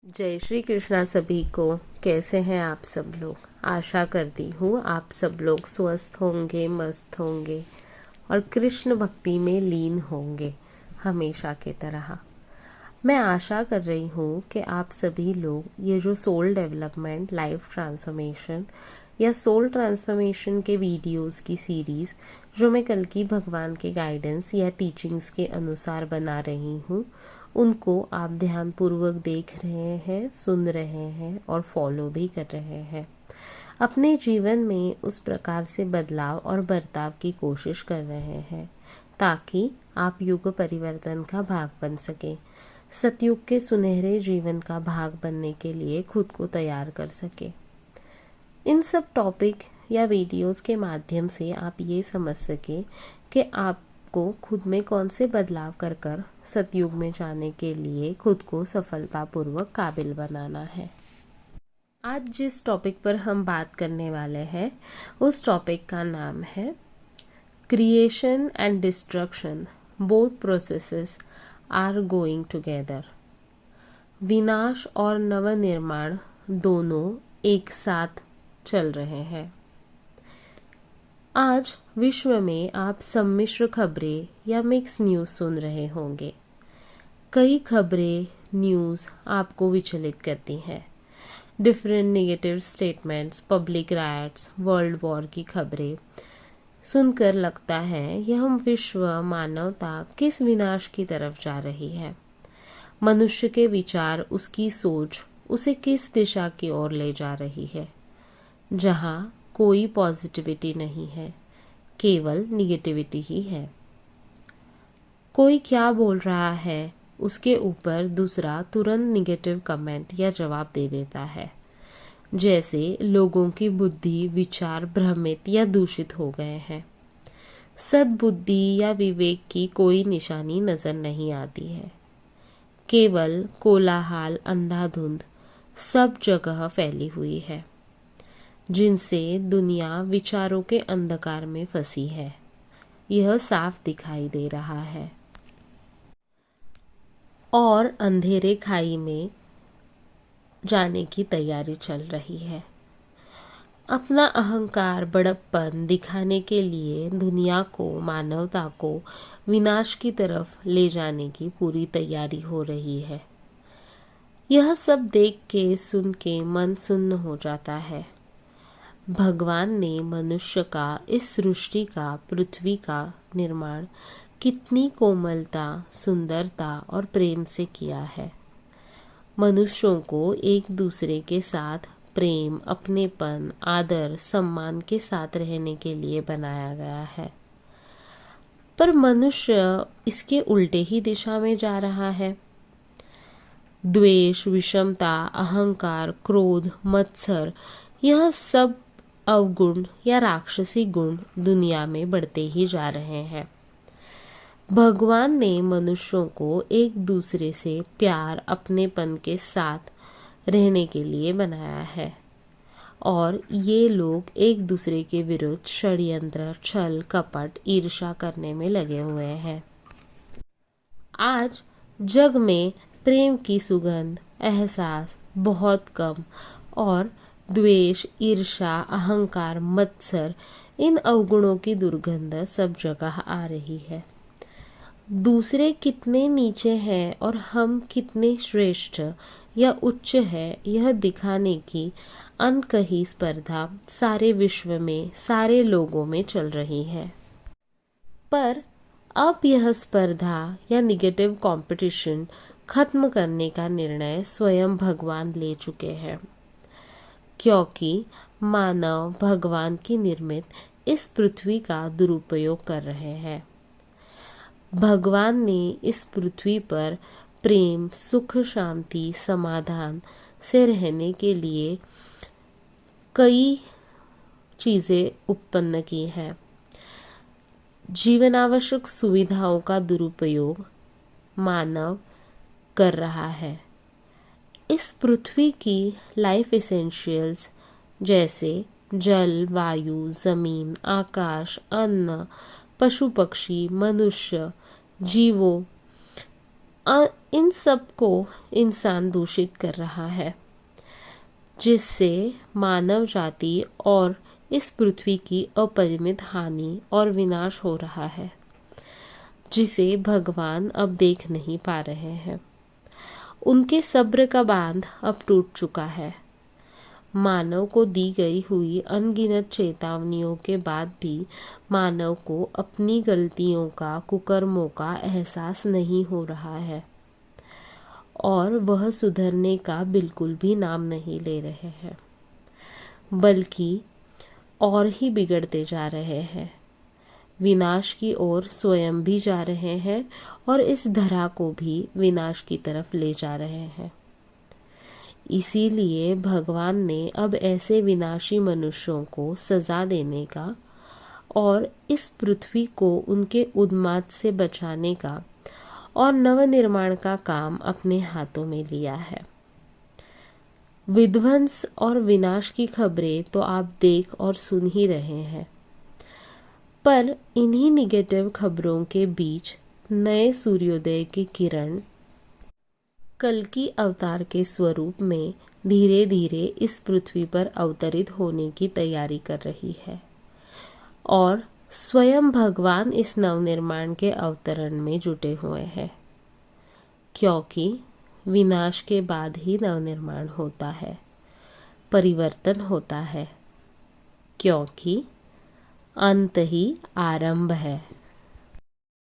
जय श्री कृष्णा सभी को। कैसे हैं आप सब लोग? आशा करती हूँ आप सब लोग स्वस्थ होंगे, मस्त होंगे और कृष्ण भक्ति में लीन होंगे हमेशा की तरह। मैं आशा कर रही हूँ कि आप सभी लोग ये जो सोल डेवलपमेंट, लाइफ ट्रांसफॉर्मेशन या सोल ट्रांसफॉर्मेशन के वीडियोस की सीरीज़ जो मैं कल की भगवान के गाइडेंस या टीचिंग्स के अनुसार बना रही हूँ, उनको आप ध्यानपूर्वक देख रहे हैं, सुन रहे हैं और फॉलो भी कर रहे हैं। अपने जीवन में उस प्रकार से बदलाव और बर्ताव की कोशिश कर रहे हैं ताकि आप युग परिवर्तन का भाग बन सकें, सतयुग के सुनहरे जीवन का भाग बनने के लिए खुद को तैयार कर सके। इन सब टॉपिक या वीडियोस के माध्यम से आप ये समझ सके कि आपको खुद में कौन से बदलाव कर कर सतयुग में जाने के लिए खुद को सफलतापूर्वक काबिल बनाना है। आज जिस टॉपिक पर हम बात करने वाले हैं उस टॉपिक का नाम है creation and destruction, both processes are going together. विनाश और नवनिर्माण दोनों एक साथ चल रहे हैं। आज विश्व में आप सम्मिश्र खबरें या मिक्स न्यूज़ सुन रहे होंगे। कई खबरें, न्यूज़ आपको विचलित करती हैं। Different negative statements, public rights, world war की खबरें सुनकर लगता है यह विश्व, मानवता किस विनाश की तरफ जा रही है। मनुष्य के विचार, उसकी सोच उसे किस दिशा की ओर ले जा रही है, जहाँ कोई पॉजिटिविटी नहीं है, केवल निगेटिविटी ही है। कोई क्या बोल रहा है उसके ऊपर दूसरा तुरंत निगेटिव कमेंट या जवाब दे देता है, जैसे लोगों की बुद्धि, विचार भ्रमित या दूषित हो गए हैं। सद्बुद्धि या विवेक की कोई निशानी नजर नहीं आती है। केवल कोलाहल, अंधाधुंध सब जगह फैली हुई है, जिनसे दुनिया विचारों के अंधकार में फंसी है। यह साफ दिखाई दे रहा है और अंधेरे खाई में जाने की तैयारी चल रही है। अपना अहंकार, बड़प्पन दिखाने के लिए दुनिया को, मानवता को विनाश की तरफ ले जाने की पूरी तैयारी हो रही है। यह सब देख के, सुन के मन सुन्न हो जाता है। भगवान ने मनुष्य का, इस सृष्टि का, पृथ्वी का निर्माण कितनी कोमलता, सुंदरता और प्रेम से किया है। मनुष्यों को एक दूसरे के साथ प्रेम, अपनेपन, आदर, सम्मान के साथ रहने के लिए बनाया गया है। पर मनुष्य इसके उल्टे ही दिशा में जा रहा है। द्वेष, विषमता, अहंकार, क्रोध, मत्सर, यह सब अवगुण या राक्षसी गुण दुनिया में बढ़ते ही जा रहे हैं। भगवान ने मनुष्यों को एक दूसरे से प्यार, अपनेपन के साथ रहने के लिए बनाया है और ये लोग एक दूसरे के विरुद्ध षड्यंत्र, छल, कपट, ईर्ष्या करने में लगे हुए हैं। आज जग में प्रेम की सुगंध, एहसास बहुत कम और द्वेष, ईर्ष्या, अहंकार, मत्सर, इन अवगुणों की दुर्गंध सब जगह आ रही है। दूसरे कितने नीचे हैं और हम कितने श्रेष्ठ या उच्च है, यह दिखाने की अनकही स्पर्धा सारे विश्व में, सारे लोगों में चल रही है। पर अब यह स्पर्धा या निगेटिव कंपटीशन खत्म करने का निर्णय स्वयं भगवान ले चुके हैं, क्योंकि मानव भगवान की निर्मित इस पृथ्वी का दुरुपयोग कर रहे हैं। भगवान ने इस पृथ्वी पर प्रेम, सुख, शांति, समाधान से रहने के लिए कई चीज़ें उत्पन्न की हैं। जीवनावश्यक सुविधाओं का दुरुपयोग मानव कर रहा है। इस पृथ्वी की लाइफ एसेंशियल्स जैसे जल, वायु, जमीन, आकाश, अन्न, पशु पक्षी, मनुष्य, जीवों, इन सब को इंसान दूषित कर रहा है, जिससे मानव जाति और इस पृथ्वी की अपरिमित हानि और विनाश हो रहा है, जिसे भगवान अब देख नहीं पा रहे हैं। उनके सब्र का बांध अब टूट चुका है। मानव को दी गई हुई अनगिनत चेतावनियों के बाद भी मानव को अपनी गलतियों का, कुकर्मों का एहसास नहीं हो रहा है और वह सुधरने का बिल्कुल भी नाम नहीं ले रहे हैं, बल्कि और ही बिगड़ते जा रहे हैं। विनाश की ओर स्वयं भी जा रहे हैं और इस धरा को भी विनाश की तरफ ले जा रहे हैं। इसीलिए भगवान ने अब ऐसे विनाशी मनुष्यों को सजा देने का और इस पृथ्वी को उनके उन्माद से बचाने का और नवनिर्माण का काम अपने हाथों में लिया है। विध्वंस और विनाश की खबरें तो आप देख और सुन ही रहे हैं, पर इन्हीं निगेटिव खबरों के बीच नए सूर्योदय की किरण कल्कि अवतार के स्वरूप में धीरे धीरे इस पृथ्वी पर अवतरित होने की तैयारी कर रही है और स्वयं भगवान इस नवनिर्माण के अवतरण में जुटे हुए हैं, क्योंकि विनाश के बाद ही नवनिर्माण होता है, परिवर्तन होता है, क्योंकि अंत ही आरंभ है।